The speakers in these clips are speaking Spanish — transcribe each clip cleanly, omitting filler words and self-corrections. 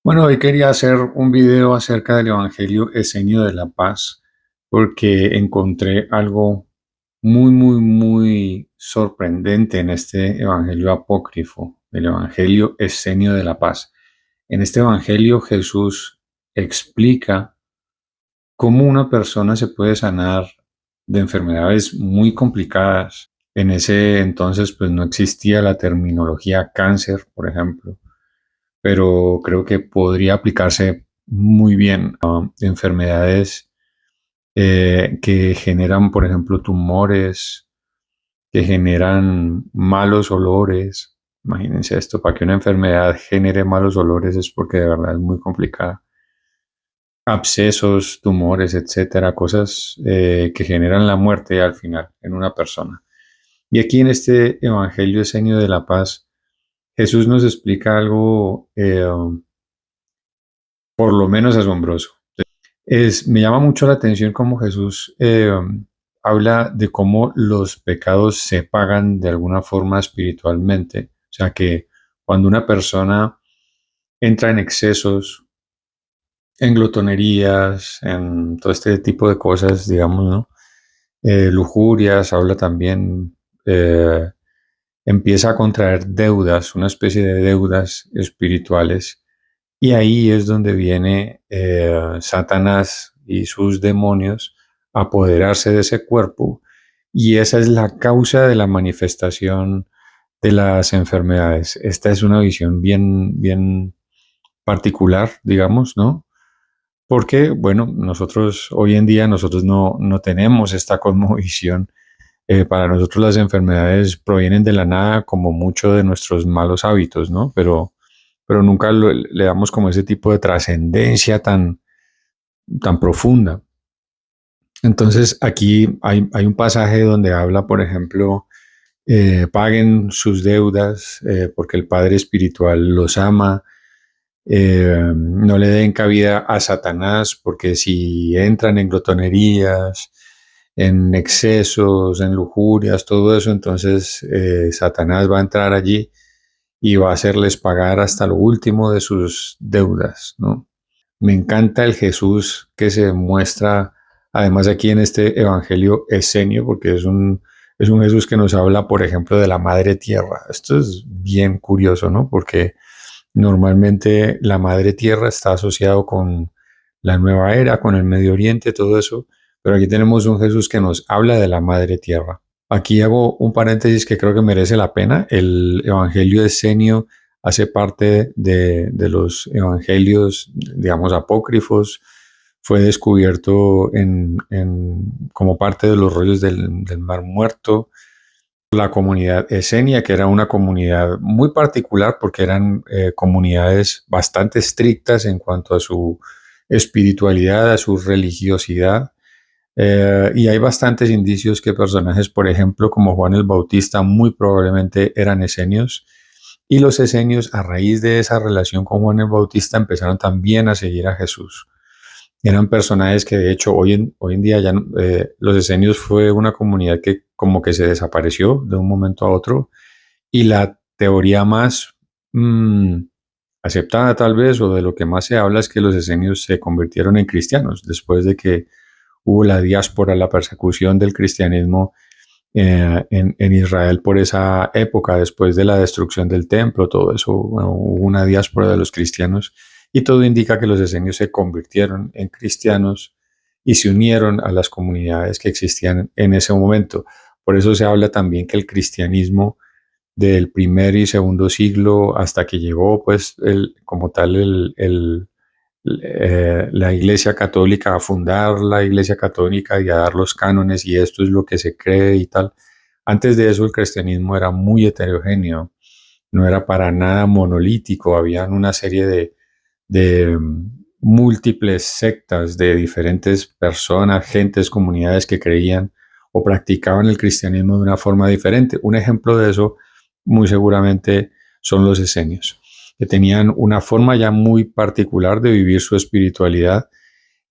Bueno, hoy quería hacer un video acerca del Evangelio Esenio de la Paz porque encontré algo muy sorprendente en este Evangelio apócrifo, el Evangelio Esenio de la Paz. En este Evangelio Jesús explica cómo una persona se puede sanar de enfermedades muy complicadas. En ese entonces pues no existía la terminología cáncer, por ejemplo, pero creo que podría aplicarse muy bien a enfermedades que generan, por ejemplo, tumores, que generan malos olores. Imagínense esto, para que una enfermedad genere malos olores es porque de verdad es muy complicada. Abscesos, tumores, etcétera, cosas que generan la muerte al final en una persona. Y aquí en este Evangelio Esenio de la Paz, Jesús nos explica algo por lo menos asombroso. Me llama mucho la atención cómo Jesús habla de cómo los pecados se pagan de alguna forma espiritualmente. O sea que cuando una persona entra en excesos, en glotonerías, en todo este tipo de cosas, digamos, ¿no? Lujurias, habla también, empieza a contraer deudas, una especie de deudas espirituales. Y ahí es donde viene Satanás y sus demonios a apoderarse de ese cuerpo. Y esa es la causa de la manifestación de las enfermedades. Esta es una visión bien particular, digamos, ¿no? Porque, bueno, nosotros hoy en día nosotros no tenemos esta cosmovisión. Para nosotros las enfermedades provienen de la nada como mucho de nuestros malos hábitos, ¿no? Pero nunca le damos como ese tipo de trascendencia tan profunda. Entonces aquí hay un pasaje donde habla, por ejemplo, paguen sus deudas porque el Padre Espiritual los ama. No le den cabida a Satanás porque si entran en glotonerías, en excesos, en lujurias, todo eso, entonces Satanás va a entrar allí y va a hacerles pagar hasta lo último de sus deudas, ¿no? Me encanta el Jesús que se muestra, además aquí en este Evangelio Esenio, porque es un Jesús que nos habla, por ejemplo, de la Madre Tierra. Esto es bien curioso, ¿no? Porque normalmente la Madre Tierra está asociado con la nueva era, con el Medio Oriente, todo eso, pero aquí tenemos un Jesús que nos habla de la Madre Tierra. Aquí hago un paréntesis que creo que merece la pena. El Evangelio de Senio hace parte de los evangelios, digamos, apócrifos. Fue descubierto como parte de los rollos del Mar Muerto. La comunidad esenia, que era una comunidad muy particular porque eran comunidades bastante estrictas en cuanto a su espiritualidad, a su religiosidad. Y hay bastantes indicios que personajes, por ejemplo, como Juan el Bautista, muy probablemente eran esenios. Y los esenios, a raíz de esa relación con Juan el Bautista, empezaron también a seguir a Jesús. Eran personajes que de hecho hoy en día ya los esenios fue una comunidad que como que se desapareció de un momento a otro y la teoría más mmm, aceptada tal vez o de lo que más se habla es que los esenios se convirtieron en cristianos después de que hubo la diáspora, la persecución del cristianismo en Israel por esa época, después de la destrucción del templo, todo eso, bueno, hubo una diáspora de los cristianos y todo indica que los esenios se convirtieron en cristianos y se unieron a las comunidades que existían en ese momento. Por eso se habla también que el cristianismo del primer y segundo siglo hasta que llegó, pues, como tal, la Iglesia Católica, a fundar la Iglesia Católica y a dar los cánones y esto es lo que se cree y tal. Antes de eso el cristianismo era muy heterogéneo, no era para nada monolítico, habían una serie de múltiples sectas de diferentes personas, gentes, comunidades que creían o practicaban el cristianismo de una forma diferente. Un ejemplo de eso muy seguramente son los esenios, que tenían una forma ya muy particular de vivir su espiritualidad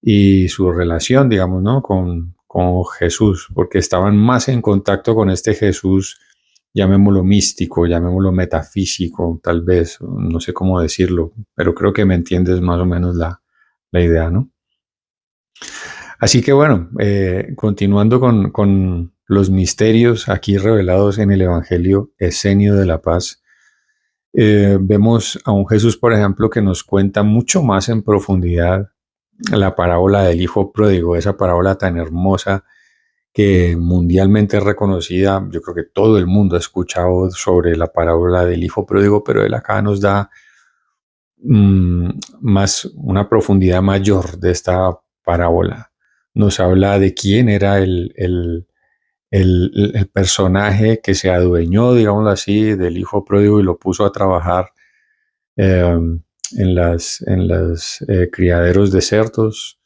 y su relación, digamos, ¿no? con Jesús, porque estaban más en contacto con este Jesús llamémoslo místico, llamémoslo metafísico, tal vez, no sé cómo decirlo, pero creo que me entiendes más o menos la idea, ¿no? Así que bueno, continuando con los misterios aquí revelados en el Evangelio Esenio de la Paz, vemos a un Jesús, por ejemplo, que nos cuenta mucho más en profundidad la parábola del Hijo Pródigo, esa parábola tan hermosa que mundialmente es reconocida. Yo creo que todo el mundo ha escuchado sobre la parábola del Hijo Pródigo, pero él acá nos da mm, más una profundidad mayor de esta parábola. Nos habla de quién era el personaje que se adueñó, digámoslo así, del Hijo Pródigo y lo puso a trabajar eh, en las criaderos de cerdos,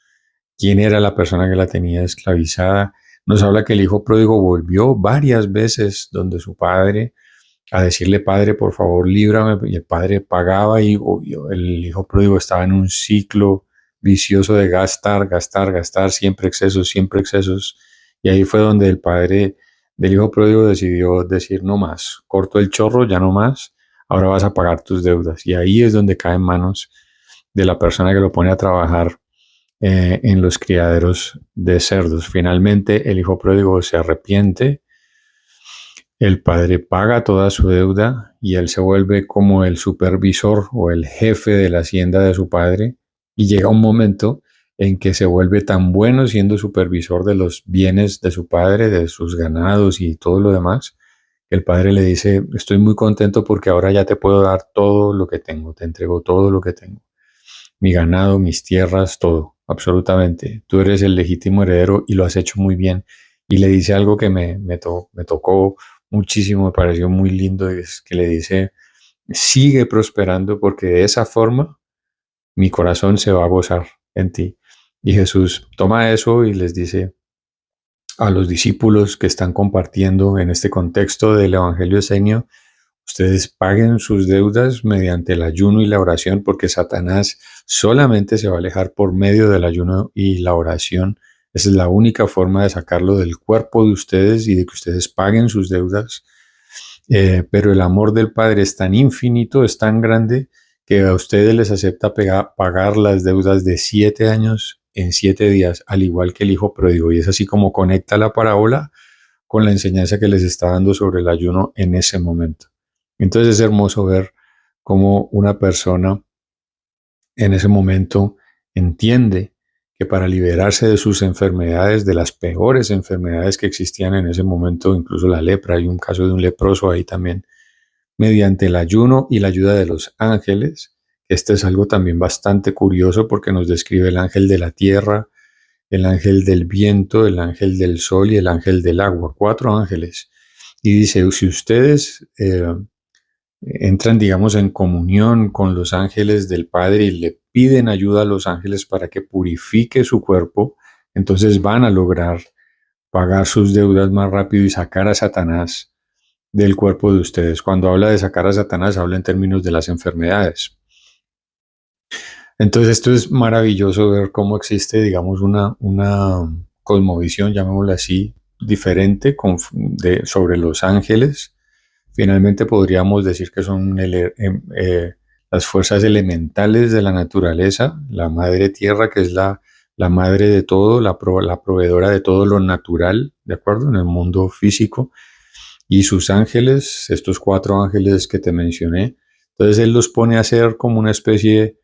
quién era la persona que la tenía esclavizada. Nos habla que el hijo pródigo volvió varias veces donde su padre a decirle, padre, por favor, líbrame, y el padre pagaba y el hijo pródigo estaba en un ciclo vicioso de gastar, gastar, gastar, siempre excesos, y ahí fue donde el padre del hijo pródigo decidió decir, no más, corto el chorro, ya no más, ahora vas a pagar tus deudas, y ahí es donde cae en manos de la persona que lo pone a trabajar en los criaderos de cerdos. Finalmente el hijo pródigo se arrepiente, el padre paga toda su deuda y él se vuelve como el supervisor o el jefe de la hacienda de su padre, y llega un momento en que se vuelve tan bueno siendo supervisor de los bienes de su padre, de sus ganados y todo lo demás, que el padre le dice, estoy muy contento porque ahora ya te puedo dar todo lo que tengo, te entrego todo lo que tengo, mi ganado, mis tierras, todo, absolutamente. Tú eres el legítimo heredero y lo has hecho muy bien. Y le dice algo que me tocó muchísimo, me pareció muy lindo, es que le dice, sigue prosperando porque de esa forma mi corazón se va a gozar en ti. Y Jesús toma eso y les dice a los discípulos que están compartiendo en este contexto del Evangelio Esenio, ustedes paguen sus deudas mediante el ayuno y la oración, porque Satanás solamente se va a alejar por medio del ayuno y la oración. Esa es la única forma de sacarlo del cuerpo de ustedes y de que ustedes paguen sus deudas. Pero el amor del Padre es tan infinito, es tan grande, que a ustedes les acepta pagar las deudas de 7 años en 7 días, al igual que el Hijo Pródigo. Y es así como conecta la parábola con la enseñanza que les está dando sobre el ayuno en ese momento. Entonces es hermoso ver cómo una persona en ese momento entiende que para liberarse de sus enfermedades, de las peores enfermedades que existían en ese momento, incluso la lepra, hay un caso de un leproso ahí también, mediante el ayuno y la ayuda de los ángeles. Este es algo también bastante curioso porque nos describe el ángel de la tierra, el ángel del viento, el ángel del sol y el ángel del agua, 4 ángeles. Y dice, si ustedes entran, digamos, en comunión con los ángeles del Padre y le piden ayuda a los ángeles para que purifique su cuerpo, entonces van a lograr pagar sus deudas más rápido y sacar a Satanás del cuerpo de ustedes. Cuando habla de sacar a Satanás, habla en términos de las enfermedades. Entonces esto es maravilloso ver cómo existe, digamos, una cosmovisión, llamémosla así, diferente sobre los ángeles. Finalmente podríamos decir que son las fuerzas elementales de la naturaleza, la madre tierra, que es la madre de todo, la proveedora de todo lo natural, ¿de acuerdo? En el mundo físico. Y sus ángeles, estos 4 ángeles que te mencioné, entonces él los pone a hacer como una especie,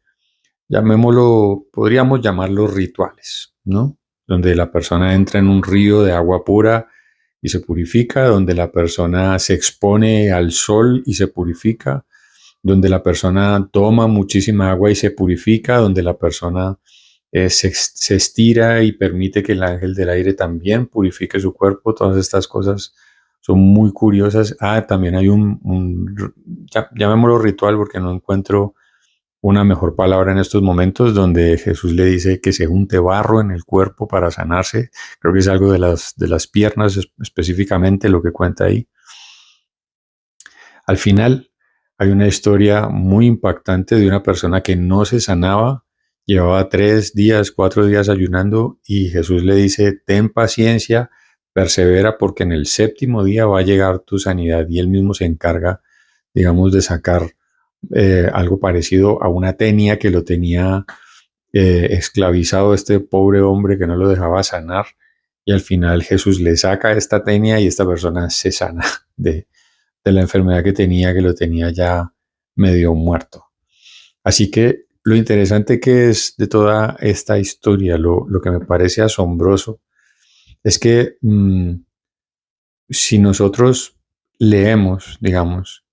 llamémoslo, podríamos llamarlos rituales, ¿no? Donde la persona entra en un río de agua pura y se purifica, donde la persona se expone al sol y se purifica, donde la persona toma muchísima agua y se purifica, donde la persona se estira y permite que el ángel del aire también purifique su cuerpo. Todas estas cosas son muy curiosas. También hay llamémoslo ritual porque no encuentro una mejor palabra en estos momentos, donde Jesús le dice que se unte barro en el cuerpo para sanarse. Creo que es algo de las piernas específicamente lo que cuenta ahí. Al final hay una historia muy impactante de una persona que no se sanaba, llevaba 3 días, 4 días ayunando y Jesús le dice, ten paciencia, persevera porque en el séptimo día va a llegar tu sanidad. Y él mismo se encarga, digamos, de sacar algo parecido a una tenia que lo tenía esclavizado este pobre hombre que no lo dejaba sanar. Y al final Jesús le saca esta tenia y esta persona se sana de la enfermedad que tenía, que lo tenía ya medio muerto. Así que lo interesante que es de toda esta historia, lo que me parece asombroso, es que si nosotros leemos, digamos,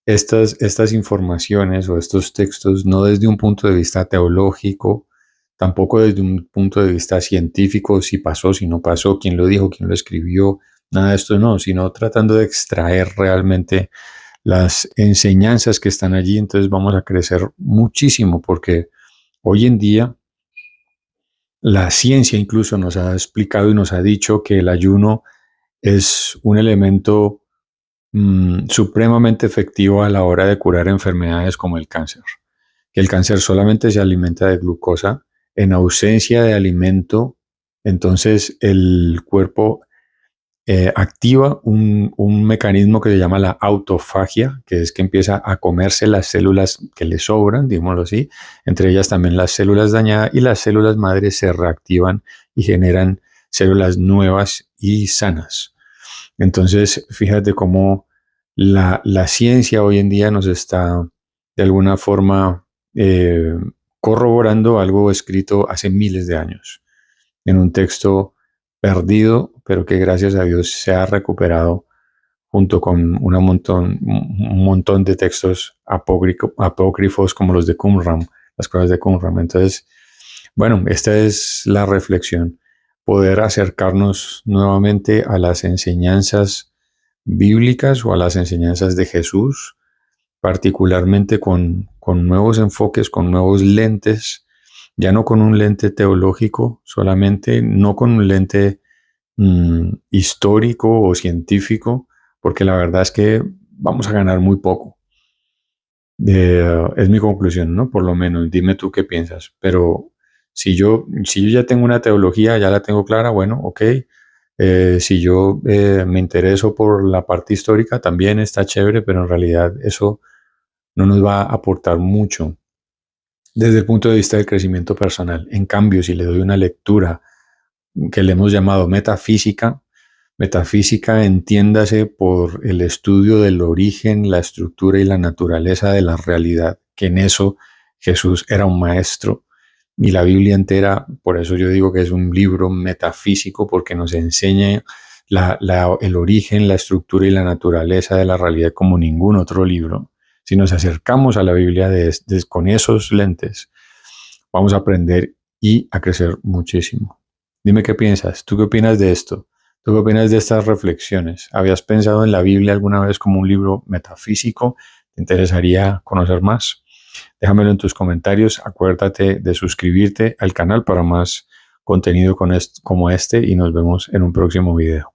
estas informaciones o estos textos no desde un punto de vista teológico, tampoco desde un punto de vista científico, si pasó, si no pasó, quién lo dijo, quién lo escribió, nada de esto no, sino tratando de extraer realmente las enseñanzas que están allí, entonces vamos a crecer muchísimo porque hoy en día la ciencia incluso nos ha explicado y nos ha dicho que el ayuno es un elemento supremamente efectivo a la hora de curar enfermedades como el cáncer. Que el cáncer solamente se alimenta de glucosa, en ausencia de alimento, entonces el cuerpo activa un mecanismo que se llama la autofagia, que es que empieza a comerse las células que le sobran, digámoslo así, entre ellas también las células dañadas, y las células madres se reactivan y generan células nuevas y sanas. Entonces, fíjate cómo la ciencia hoy en día nos está de alguna forma corroborando algo escrito hace miles de años en un texto perdido, pero que gracias a Dios se ha recuperado junto con un montón de textos apócrifos como los de Qumran, las cosas de Qumran. Entonces, bueno, esta es la reflexión, poder acercarnos nuevamente a las enseñanzas bíblicas o a las enseñanzas de Jesús, particularmente con nuevos enfoques, con nuevos lentes, ya no con un lente teológico solamente, no con un lente histórico o científico, porque la verdad es que vamos a ganar muy poco. Es mi conclusión, ¿no? Por lo menos, dime tú qué piensas. Pero si yo ya tengo una teología, ya la tengo clara, bueno, ok. Si yo me intereso por la parte histórica, también está chévere, pero en realidad eso no nos va a aportar mucho desde el punto de vista del crecimiento personal. En cambio, si le doy una lectura que le hemos llamado metafísica, metafísica entiéndase por el estudio del origen, la estructura y la naturaleza de la realidad, que en eso Jesús era un maestro y la Biblia entera, por eso yo digo que es un libro metafísico, porque nos enseña el origen, la estructura y la naturaleza de la realidad como ningún otro libro. Si nos acercamos a la Biblia con esos lentes, vamos a aprender y a crecer muchísimo. Dime qué piensas. ¿Tú qué opinas de esto? ¿Tú qué opinas de estas reflexiones? ¿Habías pensado en la Biblia alguna vez como un libro metafísico? ¿Te interesaría conocer más? Déjamelo en tus comentarios. Acuérdate de suscribirte al canal para más contenido como este y nos vemos en un próximo video.